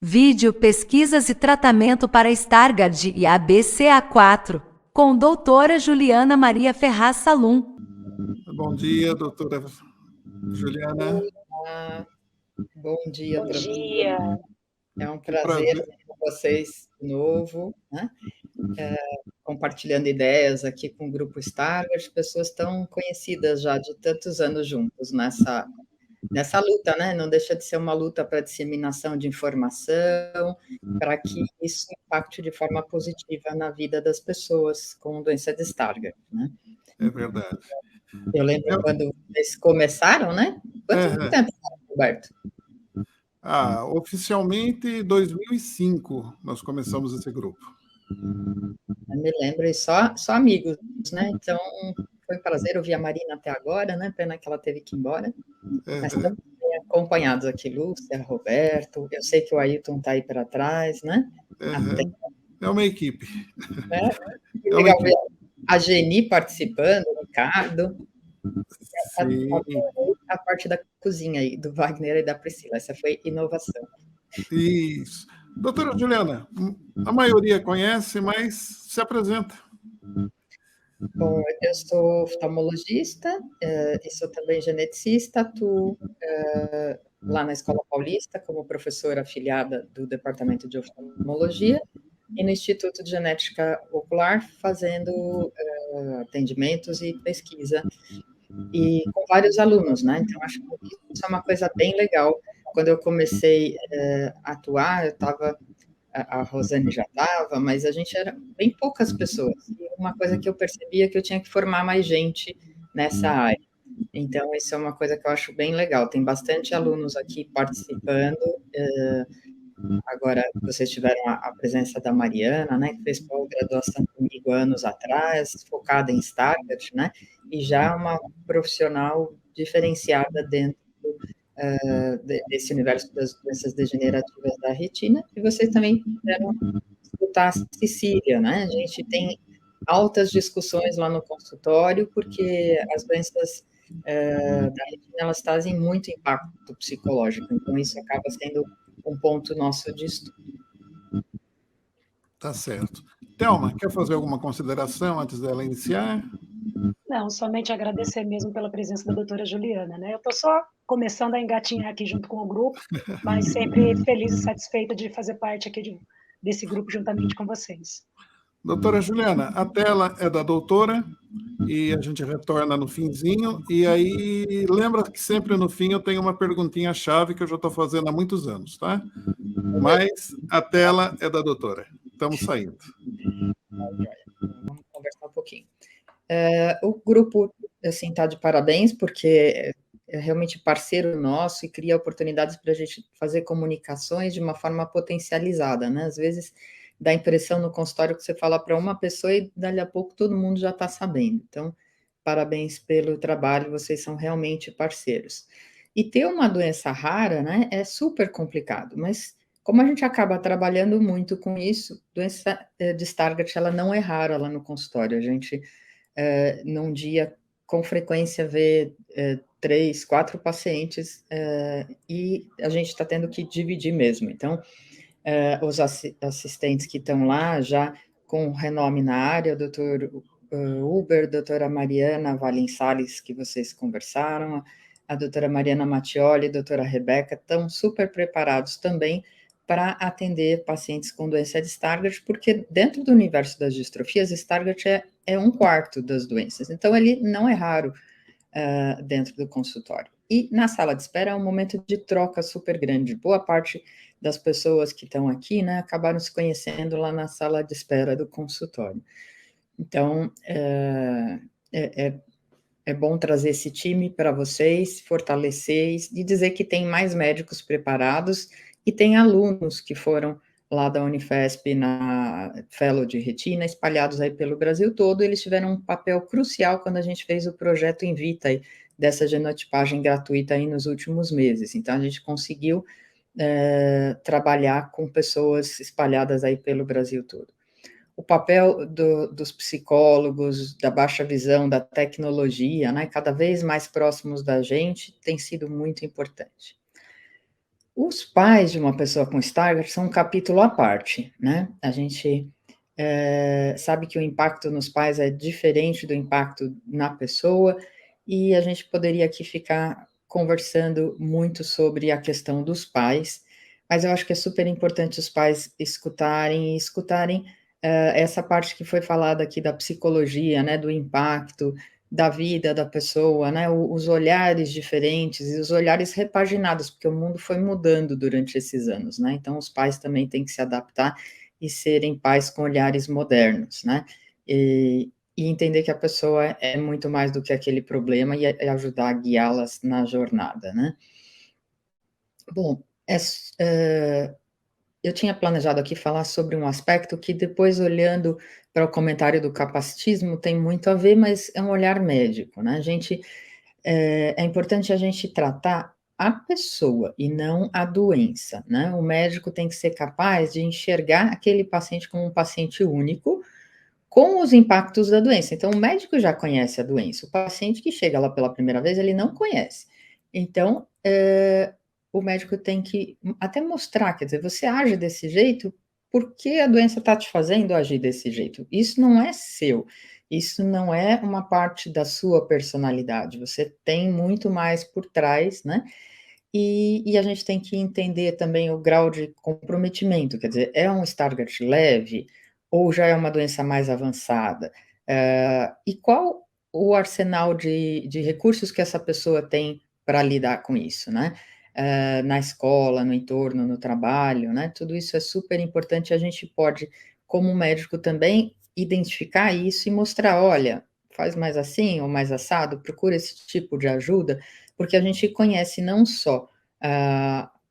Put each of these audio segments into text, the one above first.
Vídeo Pesquisas e Tratamento para Stargardt e ABCA4, com doutora Juliana Maria Ferraz Salum. Bom dia, doutora Juliana. Olá, bom dia para vocês. Dia. É um Que prazer prazer. estar com vocês de novo, né? Compartilhando ideias aqui com o Grupo Stargardt, pessoas tão conhecidas já de tantos anos juntos nessa luta, né? Não deixa de ser uma luta para disseminação de informação, para que isso impacte de forma positiva na vida das pessoas com doença de Stargardt, né? É verdade. Eu lembro quando vocês começaram, né? Quanto tempo, Roberto? Oficialmente, 2005, nós começamos esse grupo. Eu me lembro, e só amigos, né? Então, foi um prazer ouvir a Marina até agora, né? Pena que ela teve que ir embora. Mas estamos bem acompanhados aqui, Lúcia, Roberto. Eu sei que o Ailton está aí para trás, né? É uma equipe. É legal ver a Geni participando, o Ricardo. Sim. A parte da cozinha aí, do Wagner e da Priscila. Essa foi inovação. Isso. Doutora Juliana, a maioria conhece, mas se apresenta. Bom, eu sou oftalmologista e sou também geneticista, atuo lá na Escola Paulista como professora afiliada do Departamento de Oftalmologia e no Instituto de Genética Ocular fazendo atendimentos e pesquisa e com vários alunos, né? Então, acho que isso é uma coisa bem legal. Quando eu comecei a atuar, a Rosane já estava, mas a gente era bem poucas pessoas. E uma coisa que eu percebia é que eu tinha que formar mais gente nessa área. Então, isso é uma coisa que eu acho bem legal. Tem bastante alunos aqui participando. Agora, vocês tiveram a presença da Mariana, né, que fez pós-graduação comigo anos atrás, focada em Stargardt, né, e já uma profissional diferenciada dentro desse universo das doenças degenerativas da retina, e vocês também puderam escutar a Cecília, né, a gente tem altas discussões lá no consultório, porque as doenças da retina, elas trazem muito impacto psicológico, então isso acaba sendo um ponto nosso de estudo. Tá certo. Thelma, quer fazer alguma consideração antes dela iniciar? Não, somente agradecer mesmo pela presença da doutora Juliana, né? Eu estou só começando a engatinhar aqui junto com o grupo, mas sempre feliz e satisfeita de fazer parte aqui desse grupo juntamente com vocês. Doutora Juliana, a tela é da doutora e a gente retorna no finzinho. E aí, lembra que sempre no fim eu tenho uma perguntinha-chave que eu já estou fazendo há muitos anos, tá? Mas a tela é da doutora. Estamos saindo. Vamos conversar um pouquinho. O grupo, assim, está de parabéns, porque é realmente parceiro nosso e cria oportunidades para a gente fazer comunicações de uma forma potencializada, né? Às vezes dá a impressão no consultório que você fala para uma pessoa e dali a pouco todo mundo já está sabendo. Então, parabéns pelo trabalho, vocês são realmente parceiros. E ter uma doença rara, né, é super complicado, mas como a gente acaba trabalhando muito com isso, doença de Stargardt, ela não é rara lá no consultório, a gente, num dia, com frequência, vê 3, 4 pacientes, e a gente está tendo que dividir mesmo, então, os assistentes que estão lá, já com renome na área, o doutor Uber, doutora Mariana Valim Salles, que vocês conversaram, a doutora Mariana Mattioli, a doutora Rebeca, estão super preparados também para atender pacientes com doença de Stargardt, porque dentro do universo das distrofias, Stargardt é 1/4 das doenças, então ele não é raro dentro do consultório. E na sala de espera é um momento de troca super grande. Boa parte das pessoas que estão aqui, né, acabaram se conhecendo lá na sala de espera do consultório. Então, é bom trazer esse time para vocês, fortalecer e dizer que tem mais médicos preparados e tem alunos que foram lá da Unifesp na Fellow de Retina, espalhados aí pelo Brasil todo. Eles tiveram um papel crucial quando a gente fez o projeto Invita aí, dessa genotipagem gratuita aí nos últimos meses. Então, a gente conseguiu trabalhar com pessoas espalhadas aí pelo Brasil todo. O papel dos psicólogos, da baixa visão, da tecnologia, né, cada vez mais próximos da gente, tem sido muito importante. Os pais de uma pessoa com Stargardt são um capítulo à parte, né? A gente sabe que o impacto nos pais é diferente do impacto na pessoa, e a gente poderia aqui ficar conversando muito sobre a questão dos pais, mas eu acho que é super importante os pais escutarem essa parte que foi falada aqui da psicologia, né, do impacto da vida da pessoa, né, os olhares diferentes e os olhares repaginados, porque o mundo foi mudando durante esses anos, né, então os pais também têm que se adaptar e serem pais com olhares modernos, né, e entender que a pessoa é muito mais do que aquele problema e ajudar a guiá-las na jornada, né. Bom, eu tinha planejado aqui falar sobre um aspecto que depois, olhando para o comentário do capacitismo, tem muito a ver, mas é um olhar médico, né? É importante a gente tratar a pessoa e não a doença, né? O médico tem que ser capaz de enxergar aquele paciente como um paciente único, com os impactos da doença. Então, o médico já conhece a doença, o paciente que chega lá pela primeira vez, ele não conhece. Então, o médico tem que até mostrar, quer dizer, você age desse jeito porque a doença está te fazendo agir desse jeito. Isso não é seu, isso não é uma parte da sua personalidade, você tem muito mais por trás, né? E a gente tem que entender também o grau de comprometimento, quer dizer, é um Stargardt leve ou já é uma doença mais avançada? E qual o arsenal de recursos que essa pessoa tem para lidar com isso, né? Na escola, no entorno, no trabalho, né? Tudo isso é super importante. A gente pode, como médico, também identificar isso e mostrar: olha, faz mais assim ou mais assado, procura esse tipo de ajuda, porque a gente conhece não só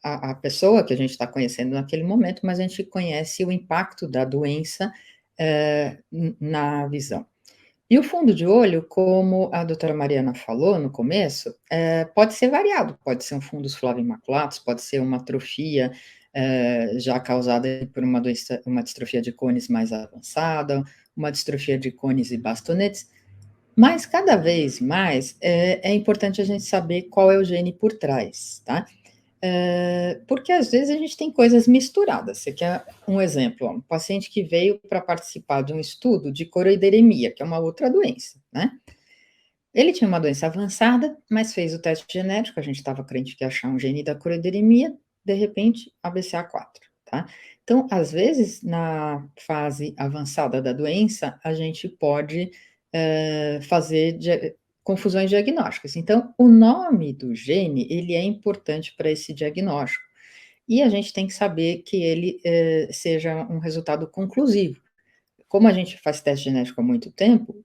a pessoa que a gente está conhecendo naquele momento, mas a gente conhece o impacto da doença na visão. E o fundo de olho, como a doutora Mariana falou no começo, pode ser variado, pode ser um fundus flavimaculatus, pode ser uma atrofia já causada por uma doença, uma distrofia de cones mais avançada, uma distrofia de cones e bastonetes, mas cada vez mais é importante a gente saber qual é o gene por trás, tá? Porque às vezes a gente tem coisas misturadas. Você quer um exemplo? Um paciente que veio para participar de um estudo de coroideremia, que é uma outra doença, né? Ele tinha uma doença avançada, mas fez o teste genético, a gente estava crente que ia achar um gene da coroideremia, de repente, ABCA4, tá? Então, às vezes, na fase avançada da doença, a gente pode fazer confusões diagnósticas. Então, o nome do gene, ele é importante para esse diagnóstico. E a gente tem que saber que ele seja um resultado conclusivo. Como a gente faz teste genético há muito tempo,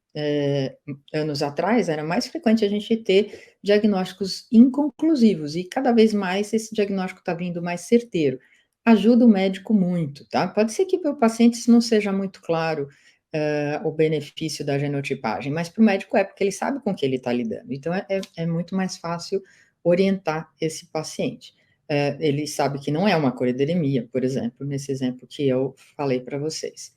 anos atrás, era mais frequente a gente ter diagnósticos inconclusivos, e cada vez mais esse diagnóstico está vindo mais certeiro. Ajuda o médico muito, tá? Pode ser que para o paciente isso não seja muito claro, o benefício da genotipagem, mas para o médico é, porque ele sabe com que ele está lidando. Então, é muito mais fácil orientar esse paciente. Ele sabe que não é uma coroideremia, por exemplo, nesse exemplo que eu falei para vocês.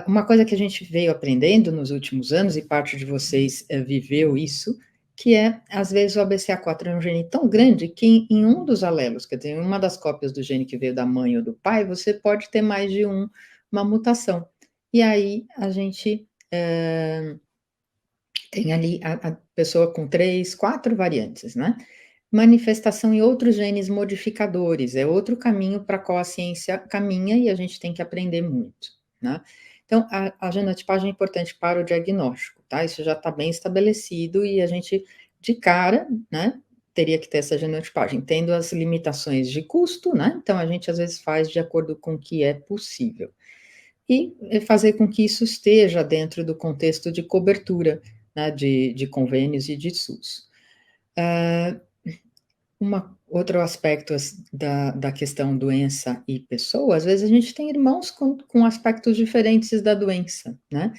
Uma coisa que a gente veio aprendendo nos últimos anos, e parte de vocês viveu isso, que às vezes, o ABCA4 é um gene tão grande que em um dos alelos, quer dizer, em uma das cópias do gene que veio da mãe ou do pai, você pode ter mais de uma mutação. E aí, a gente tem ali a pessoa com 3, 4 variantes, né? Manifestação em outros genes modificadores, é outro caminho para qual a ciência caminha e a gente tem que aprender muito, né? Então, a genotipagem é importante para o diagnóstico, tá? Isso já está bem estabelecido e a gente, de cara, né, teria que ter essa genotipagem, tendo as limitações de custo, né? Então, a gente às vezes faz de acordo com o que é possível. E fazer com que isso esteja dentro do contexto de cobertura, né, de convênios e de SUS. Outro aspecto da questão doença e pessoa, às vezes a gente tem irmãos com aspectos diferentes da doença, né?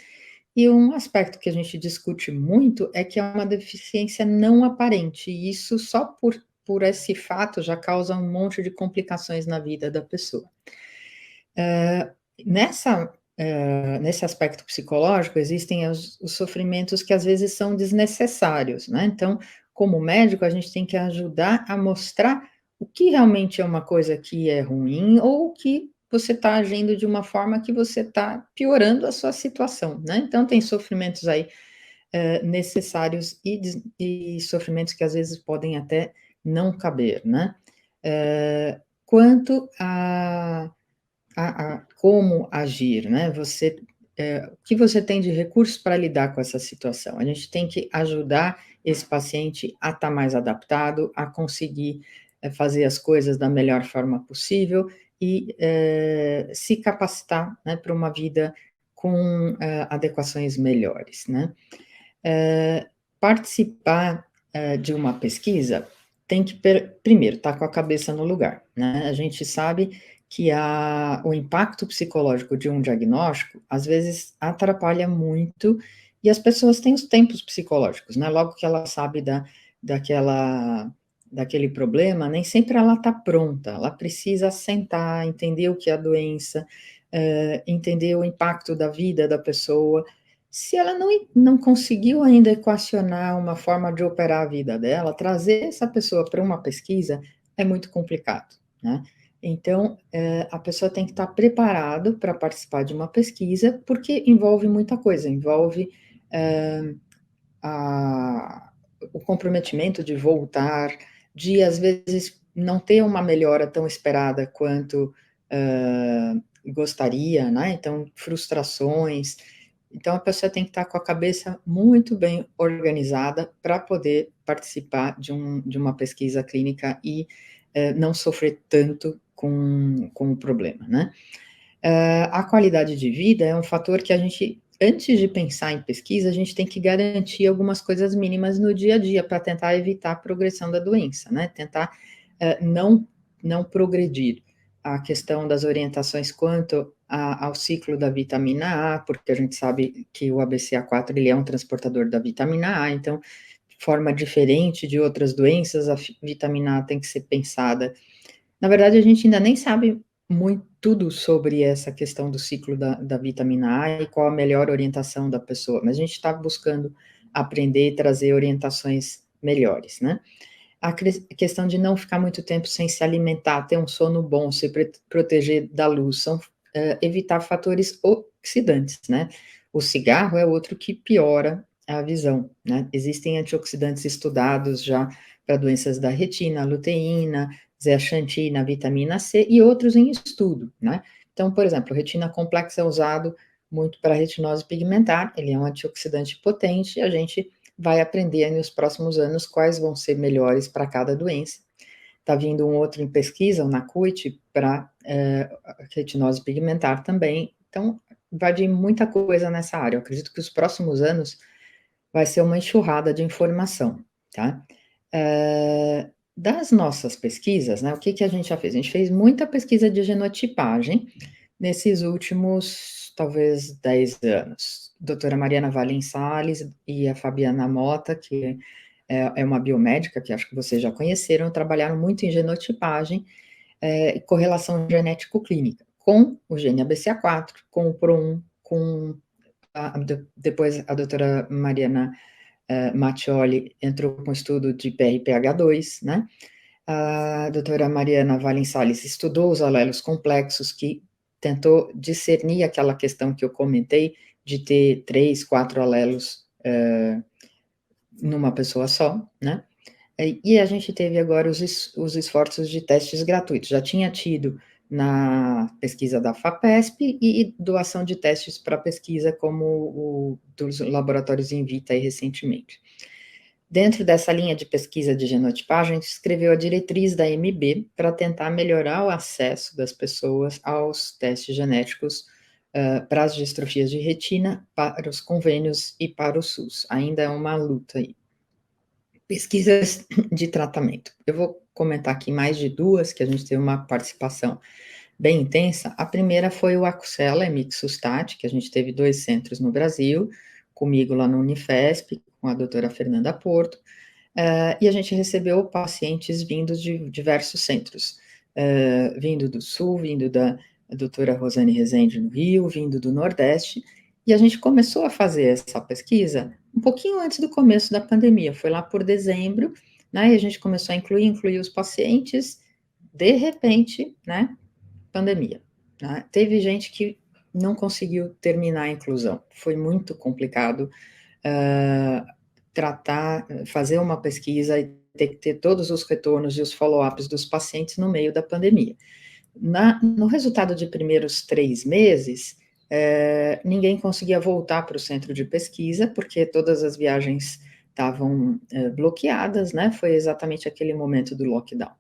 E um aspecto que a gente discute muito é que é uma deficiência não aparente, e isso só por esse fato já causa um monte de complicações na vida da pessoa. Nesse aspecto psicológico, existem os sofrimentos que às vezes são desnecessários, né? Então, como médico, a gente tem que ajudar a mostrar o que realmente é uma coisa que é ruim ou que você está agindo de uma forma que você está piorando a sua situação, né? Então, tem sofrimentos aí necessários e sofrimentos que às vezes podem até não caber, né? Quanto a como agir, né? O que você tem de recursos para lidar com essa situação? A gente tem que ajudar esse paciente a estar mais adaptado, a conseguir fazer as coisas da melhor forma possível e se capacitar, né, para uma vida com adequações melhores, né? Participar de uma pesquisa tem que, primeiro, estar com a cabeça no lugar, né? A gente sabe que o impacto psicológico de um diagnóstico, às vezes, atrapalha muito, e as pessoas têm os tempos psicológicos, né? Logo que ela sabe daquele problema, nem sempre ela está pronta, ela precisa sentar, entender o que é a doença, entender o impacto da vida da pessoa. Se ela não conseguiu ainda equacionar uma forma de operar a vida dela, trazer essa pessoa para uma pesquisa é muito complicado, né? Então, a pessoa tem que estar preparado para participar de uma pesquisa, porque envolve muita coisa, envolve o comprometimento de voltar, de, às vezes, não ter uma melhora tão esperada quanto gostaria, né? Então, frustrações. Então, a pessoa tem que estar com a cabeça muito bem organizada para poder participar de uma pesquisa clínica e não sofrer tanto com o problema, né? A qualidade de vida é um fator que a gente, antes de pensar em pesquisa, a gente tem que garantir algumas coisas mínimas no dia a dia para tentar evitar a progressão da doença, né? Tentar não progredir. A questão das orientações quanto ao ciclo da vitamina A, porque a gente sabe que o ABCA4 ele é um transportador da vitamina A, então, de forma diferente de outras doenças, a vitamina A tem que ser pensada. Na verdade, a gente ainda nem sabe muito tudo sobre essa questão do ciclo da vitamina A e qual a melhor orientação da pessoa, mas a gente está buscando aprender e trazer orientações melhores, né? A questão de não ficar muito tempo sem se alimentar, ter um sono bom, se proteger da luz, evitar fatores oxidantes, né? O cigarro é outro que piora a visão, né? Existem antioxidantes estudados já para doenças da retina, a luteína, zeaxantina, vitamina C e outros em estudo, né? Então, por exemplo, retina complexa é usado muito para retinose pigmentar, ele é um antioxidante potente e a gente vai aprender nos próximos anos quais vão ser melhores para cada doença. Está vindo um outro em pesquisa, o NACUIT, para retinose pigmentar também. Então, vai vir muita coisa nessa área. Eu acredito que os próximos anos vai ser uma enxurrada de informação, tá? Das nossas pesquisas, né, o que a gente já fez? A gente fez muita pesquisa de genotipagem nesses últimos, talvez, 10 anos. A doutora Mariana Valen Salles e a Fabiana Mota, que é uma biomédica, que acho que vocês já conheceram, trabalharam muito em genotipagem e correlação genético-clínica, com o gene ABCA4, com o PRO1, com depois a doutora Mariana Mattioli entrou com estudo de PRPH2, né? A doutora Mariana Valen Salles estudou os alelos complexos, que tentou discernir aquela questão que eu comentei, de ter 3, 4 alelos numa pessoa só, né? E a gente teve agora os esforços de testes gratuitos. Já tinha tido na pesquisa da FAPESP e doação de testes para pesquisa como o dos laboratórios Invita aí recentemente. Dentro dessa linha de pesquisa de genotipagem, a gente escreveu a diretriz da MB para tentar melhorar o acesso das pessoas aos testes genéticos para as distrofias de retina, para os convênios e para o SUS. Ainda é uma luta aí. Pesquisas de tratamento. Eu vou comentar aqui mais de 2, que a gente teve uma participação bem intensa. A primeira foi o Acucela Emixustat, que a gente teve 2 centros no Brasil, comigo lá no Unifesp, com a doutora Fernanda Porto, e a gente recebeu pacientes vindos de diversos centros, vindo do Sul, vindo da doutora Rosane Rezende no Rio, vindo do Nordeste, e a gente começou a fazer essa pesquisa um pouquinho antes do começo da pandemia, foi lá por dezembro, né, e a gente começou a incluir os pacientes, de repente, né, pandemia, né? Teve gente que não conseguiu terminar a inclusão, foi muito complicado fazer uma pesquisa e ter que ter todos os retornos e os follow-ups dos pacientes no meio da pandemia. No resultado de primeiros 3 meses, ninguém conseguia voltar para o centro de pesquisa, porque todas as viagens estavam bloqueadas, né? Foi exatamente aquele momento do lockdown.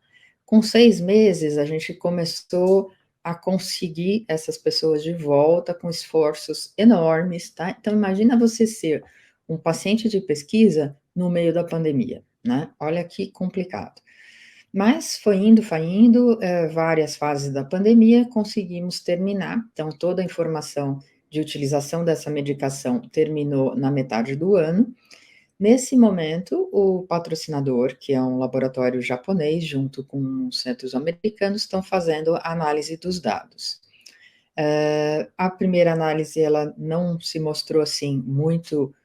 Com 6 meses, a gente começou a conseguir essas pessoas de volta com esforços enormes, tá? Então, imagina você ser um paciente de pesquisa no meio da pandemia, né? Olha que complicado. Mas foi indo, várias fases da pandemia, conseguimos terminar. Então, toda a informação de utilização dessa medicação terminou na metade do ano. Nesse momento, o patrocinador, que é um laboratório japonês, junto com os centros americanos, estão fazendo a análise dos dados. A primeira análise, ela não se mostrou, assim, muito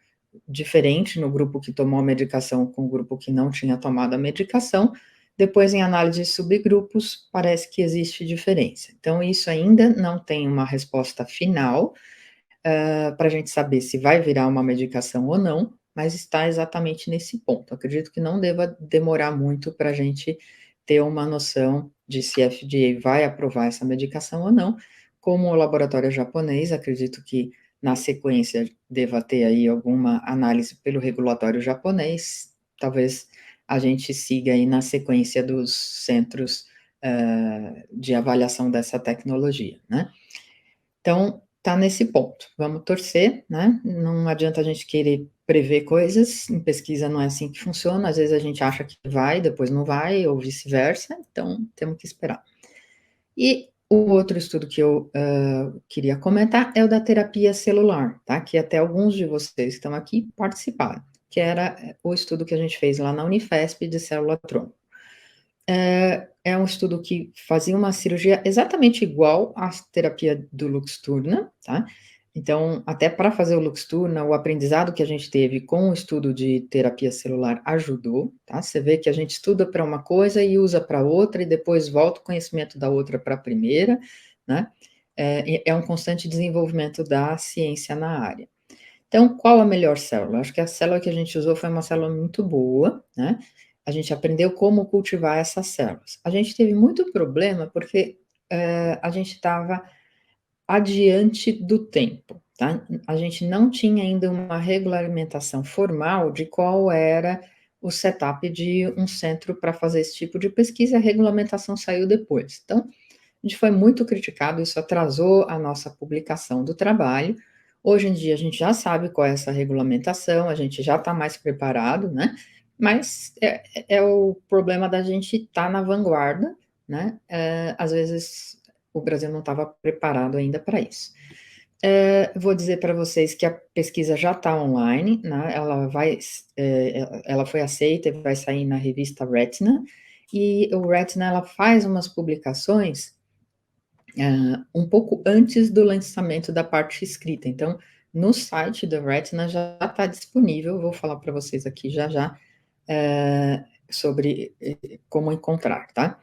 diferente no grupo que tomou a medicação com o grupo que não tinha tomado a medicação. Depois, em análise de subgrupos, parece que existe diferença. Então, isso ainda não tem uma resposta final para a gente saber se vai virar uma medicação ou não, mas está exatamente nesse ponto. Acredito que não deva demorar muito para a gente ter uma noção de se a FDA vai aprovar essa medicação ou não. Como o laboratório japonês, acredito que na sequência deva ter aí alguma análise pelo regulatório japonês, talvez a gente siga aí na sequência dos centros de avaliação dessa tecnologia, né? Então, tá nesse ponto. Vamos torcer, né? Não adianta a gente querer prever coisas, em pesquisa não é assim que funciona, às vezes a gente acha que vai, depois não vai, ou vice-versa, então temos que esperar. E o outro estudo que eu queria comentar é o da terapia celular, tá? Que até alguns de vocês que estão aqui participaram, que era o estudo que a gente fez lá na Unifesp de célula-tronco. É um estudo que fazia uma cirurgia exatamente igual à terapia do Luxturna, tá? Então, até para fazer o Luxturna, o aprendizado que a gente teve com o estudo de terapia celular ajudou, tá? Você vê que a gente estuda para uma coisa e usa para outra, e depois volta o conhecimento da outra para a primeira, né? É um constante desenvolvimento da ciência na área. Então, qual a melhor célula? Acho que a célula que a gente usou foi uma célula muito boa, né? A gente aprendeu como cultivar essas células. A gente teve muito problema porque a gente estava adiante do tempo, tá? A gente não tinha ainda uma regulamentação formal de qual era o setup de um centro para fazer esse tipo de pesquisa, a regulamentação saiu depois. Então, a gente foi muito criticado, isso atrasou a nossa publicação do trabalho. Hoje em dia a gente já sabe qual é essa regulamentação, a gente já está mais preparado, né? Mas é o problema da gente estar na vanguarda, né? Às vezes o Brasil não estava preparado ainda para isso. Vou dizer para vocês que a pesquisa já está online, né? Ela foi aceita e vai sair na revista Retina, e o Retina ela faz umas publicações um pouco antes do lançamento da parte escrita. Então, no site da Retina já está disponível, vou falar para vocês aqui já sobre como encontrar, tá?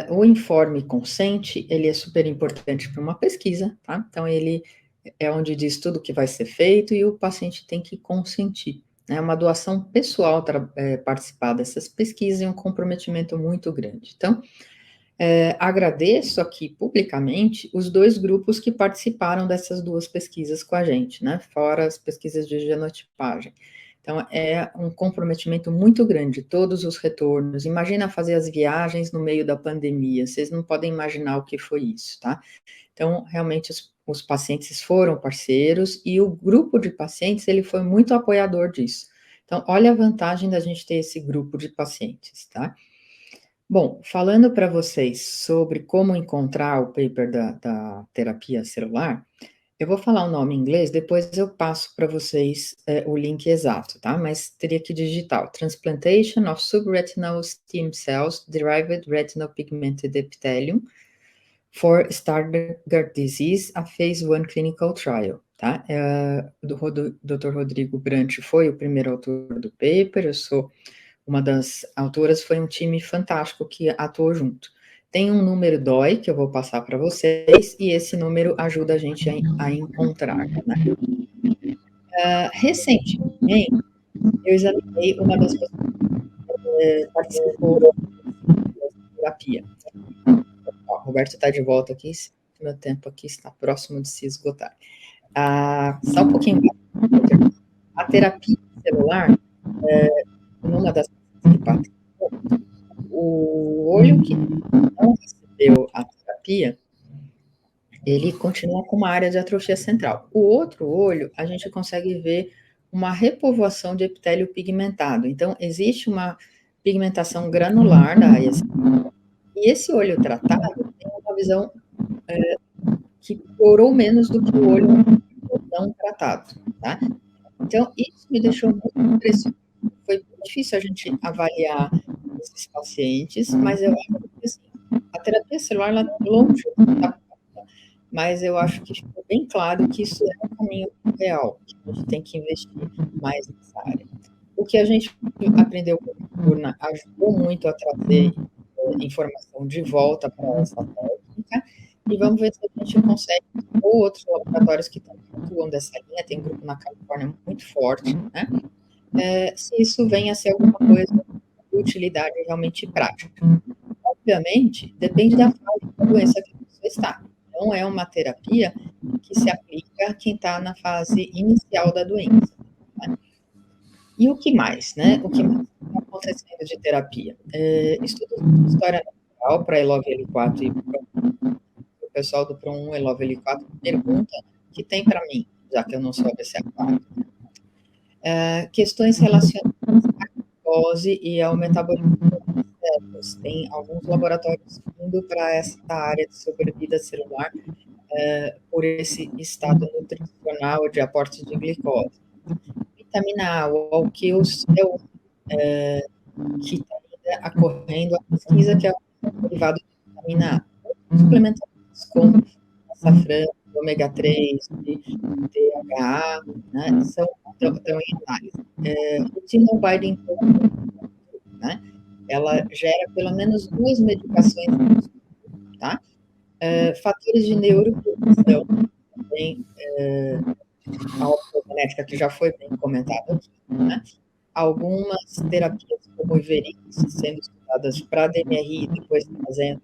O informe consente, ele é super importante para uma pesquisa, tá? Então, ele é onde diz tudo o que vai ser feito e o paciente tem que consentir. É uma doação pessoal participar dessas pesquisas e um comprometimento muito grande. Então, agradeço aqui publicamente os 2 grupos que participaram dessas 2 pesquisas com a gente, né? Fora as pesquisas de genotipagem. Então, é um comprometimento muito grande, todos os retornos. Imagina fazer as viagens no meio da pandemia, vocês não podem imaginar o que foi isso, tá? Então, realmente, os pacientes foram parceiros e o grupo de pacientes, ele foi muito apoiador disso. Então, olha a vantagem da gente ter esse grupo de pacientes, tá? Bom, falando para vocês sobre como encontrar o paper da terapia celular, eu vou falar o nome em inglês, depois eu passo para vocês o link exato, tá? Mas teria que digitar Transplantation of Subretinal Stem Cells Derived Retinal Pigmented Epithelium for Stargardt Disease, a Phase 1 Clinical Trial, tá? O Dr. Rodrigo Brant foi o primeiro autor do paper, eu sou uma das autoras, foi um time fantástico que atuou junto. Tem um número DOI que eu vou passar para vocês, e esse número ajuda a gente a encontrar, né? Recentemente, eu examinei uma das pessoas que participou da terapia. Ó, Roberto está de volta aqui, meu tempo aqui está próximo de se esgotar. Só um pouquinho. A terapia celular, numa das pessoas que participou, o olho que não recebeu a terapia, ele continua com uma área de atrofia central. O outro olho, a gente consegue ver uma repovoação de epitélio pigmentado. Então, existe uma pigmentação granular da área central. E esse olho tratado tem uma visão que piorou menos do que o olho não tratado, tá? Então, isso me deixou muito impressionado. Foi difícil a gente avaliar esses pacientes, mas eu acho que assim, a terapia celular, ela longe da ponta, mas eu acho que ficou bem claro que isso é um caminho real, que a gente tem que investir mais nessa área. O que a gente aprendeu com a Turna ajudou muito a trazer informação de volta para essa técnica, e vamos ver se a gente consegue, ou outros laboratórios que atuam dessa linha, tem um grupo na Califórnia muito forte, né? Se isso venha a ser alguma coisa de utilidade realmente prática. Obviamente, depende da fase da doença que a pessoa está. Não é uma terapia que se aplica a quem está na fase inicial da doença. Né? E o que mais, né? O que mais está acontecendo de terapia? Estudos de história natural para ELOVE-L4 e o pessoal do PROM1 ELOVE-L4 pergunta o que tem para mim, já que eu não sou ABCA4. Questões relacionadas à glicose e ao metabolismo das células. Tem alguns laboratórios indo para essa área de sobrevida celular por esse estado nutricional de aporte de glicose. Vitamina A, o Alqueus é o que está ainda ocorrendo a pesquisa, que é o derivado de vitamina A. Suplementações como açafrão, ômega 3, DHA, né, estão em análise. Retinol binding protein, né, ela gera pelo menos 2 medicações, tá? Fatores de neuroproteção, também a optogenética, que já foi bem comentado aqui, né? Algumas terapias como o Iverix sendo estudadas para DMRI e depois trazendo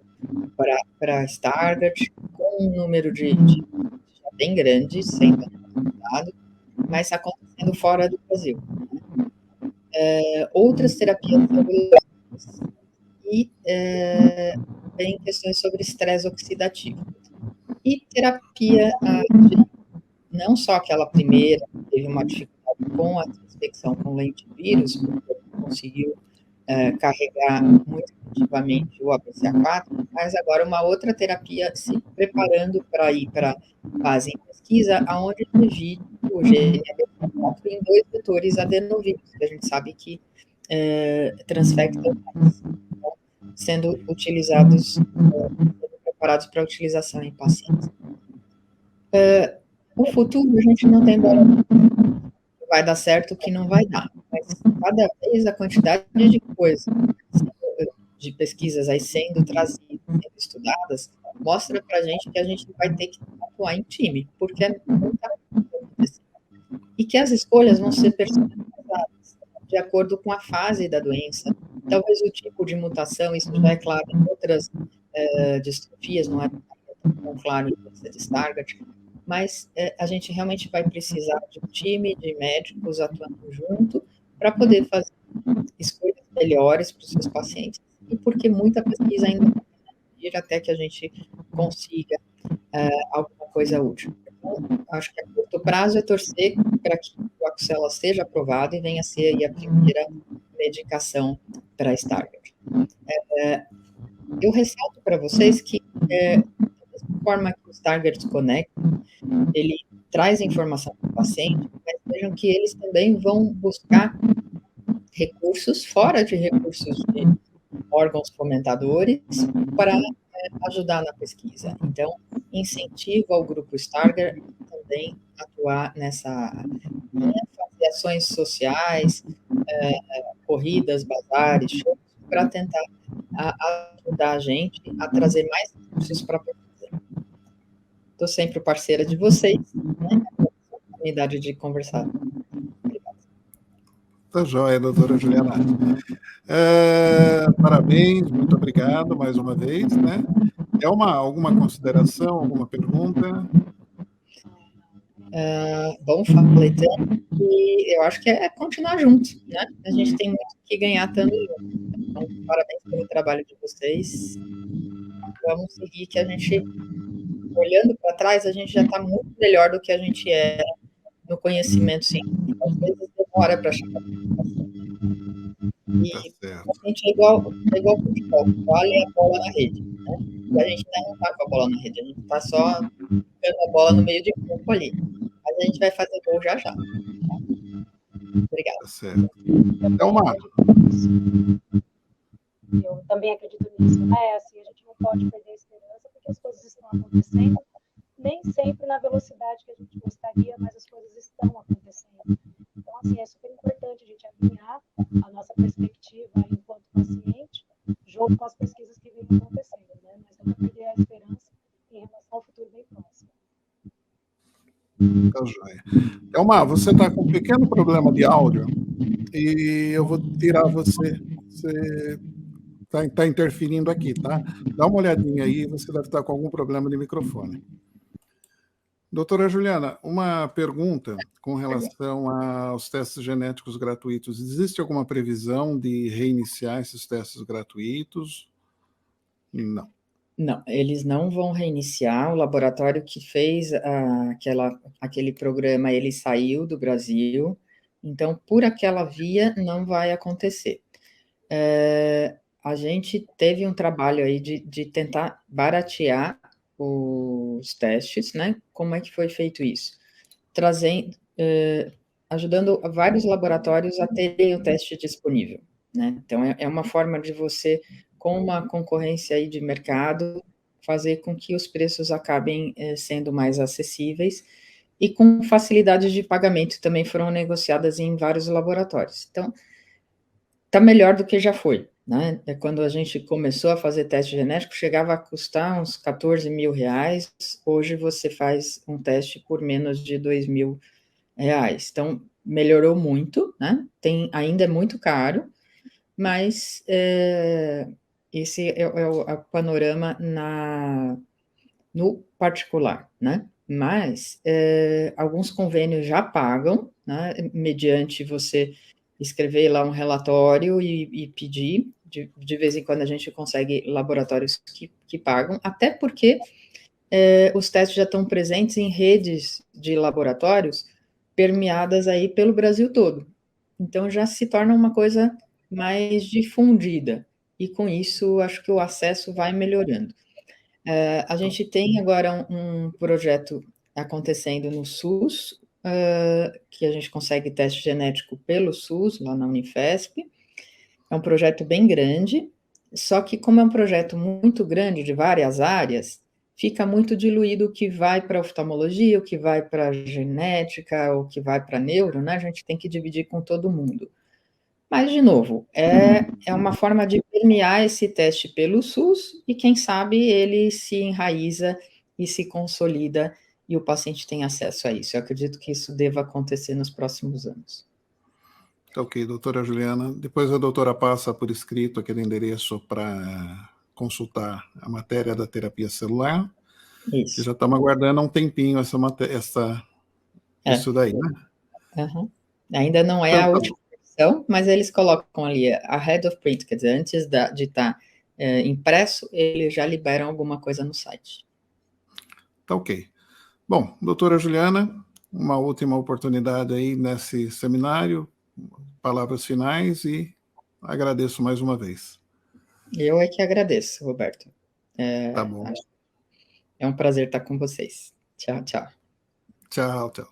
para Stargardt, com um número de já bem grande, sendo estudado, mas acontecendo fora do Brasil. Outras terapias celulares e tem questões sobre estresse oxidativo. E terapia, não só aquela primeira, que teve uma dificuldade com a infecção com lentivírus, porque conseguiu carregar muito efetivamente o ABCA4, mas agora uma outra terapia se preparando para ir para a fase em pesquisa, onde divide o gene ABCA4 em 2 vetores adenovírus, que a gente sabe que transfectam mais, então, sendo utilizados, preparados para utilização em pacientes. O futuro, a gente não tem bola, vai dar certo, o que não vai dar, mas cada vez a quantidade de coisas, de pesquisas aí sendo trazidas, sendo estudadas, mostra para a gente que a gente vai ter que atuar em time, porque é muita coisa acontecendo. E que as escolhas vão ser personalizadas de acordo com a fase da doença, talvez o tipo de mutação, isso já é claro em outras distrofias, não é tão claro em doença de Stargardt, mas a gente realmente vai precisar de um time de médicos atuando junto para poder fazer escolhas melhores para os seus pacientes, e porque muita pesquisa ainda vai ir até que a gente consiga alguma coisa útil. Então, acho que a curto prazo é torcer para que o Axela seja aprovado e venha a ser aí a primeira medicação para Stargardt. Eu ressalto para vocês que, da mesma forma que o Stargardt Connect, ele traz informação para o paciente, mas vejam que eles também vão buscar recursos fora de recursos de órgãos fomentadores para ajudar na pesquisa. Então, incentivo ao grupo Stargardt também atuar nessa área, fazer ações sociais, corridas, bazares, shows, para tentar a ajudar a gente a trazer mais recursos para a pesquisa. Estou sempre parceira de vocês, né? A oportunidade de conversar. Obrigada. Tá joia, doutora Juliana. Parabéns, muito obrigado mais uma vez, né? Alguma consideração, alguma pergunta? Bom, falei tanto que eu acho que é continuar junto, né? A gente tem muito que ganhar estando junto. Então, parabéns pelo trabalho de vocês. Vamos seguir, que a gente, olhando para trás, a gente já está muito melhor do que a gente era no conhecimento científico. Às vezes demora para chegar. E a gente é igual futebol, vale a bola na rede, né? E a gente ainda não está com a bola na rede, a gente está só jogando a bola no meio de campo ali. Mas a gente vai fazer gol já já. Tá? Obrigada. Tá certo. Eu também acredito nisso, né? Assim, a gente não pode perder a esperança, porque as coisas estão acontecendo, nem sempre na velocidade que a gente gostaria, mas as coisas estão acontecendo. Então, assim, é super importante a gente alinhar a nossa perspectiva enquanto paciente, junto com as pesquisas que vêm acontecendo, né? Mas não perder a esperança em relação ao futuro bem próximo. Tá joia. Elmar, você está com um pequeno problema de áudio e eu vou tirar você. Você está interferindo aqui, tá? Dá uma olhadinha aí, você deve estar com algum problema de microfone. Doutora Juliana, uma pergunta com relação aos testes genéticos gratuitos. Existe alguma previsão de reiniciar esses testes gratuitos? Não. Não, eles não vão reiniciar. O laboratório que fez aquele programa, ele saiu do Brasil, então, por aquela via, não vai acontecer. A gente teve um trabalho aí de tentar baratear os testes, né? Como é que foi feito isso? Ajudando vários laboratórios a terem o teste disponível, né? Então, é uma forma de você, com uma concorrência aí de mercado, fazer com que os preços acabem sendo mais acessíveis e com facilidades de pagamento também foram negociadas em vários laboratórios. Então, está melhor do que já foi, né? Quando a gente começou a fazer teste genético, chegava a custar uns 14 mil reais, hoje você faz um teste por menos de 2 mil reais. Então, melhorou muito, né? Ainda é muito caro, mas esse é o panorama no particular, né? Mas alguns convênios já pagam, né? Mediante você escrever lá um relatório e pedir, de vez em quando a gente consegue laboratórios que pagam, até porque os testes já estão presentes em redes de laboratórios permeadas aí pelo Brasil todo. Então, já se torna uma coisa mais difundida, e com isso, acho que o acesso vai melhorando. A gente tem agora um projeto acontecendo no SUS, que a gente consegue teste genético pelo SUS, lá na Unifesp. É um projeto bem grande, só que como é um projeto muito grande, de várias áreas, fica muito diluído o que vai para oftalmologia, o que vai para genética, o que vai para neuro, né? A gente tem que dividir com todo mundo. Mas, de novo, é uma forma de permear esse teste pelo SUS e, quem sabe, ele se enraiza e se consolida e o paciente tem acesso a isso. Eu acredito que isso deva acontecer nos próximos anos. Tá ok, doutora Juliana. Depois a doutora passa por escrito aquele endereço para consultar a matéria da terapia celular. Isso. Que já estamos aguardando há um tempinho isso daí, né? Uhum. Ainda não é a última versão, mas eles colocam ali a head of print, quer dizer, antes de estar impresso, eles já liberam alguma coisa no site. Tá ok. Bom, doutora Juliana, uma última oportunidade aí nesse seminário, palavras finais e agradeço mais uma vez. Eu é que agradeço, Roberto. Tá bom. É um prazer estar com vocês. Tchau, tchau. Tchau, tchau.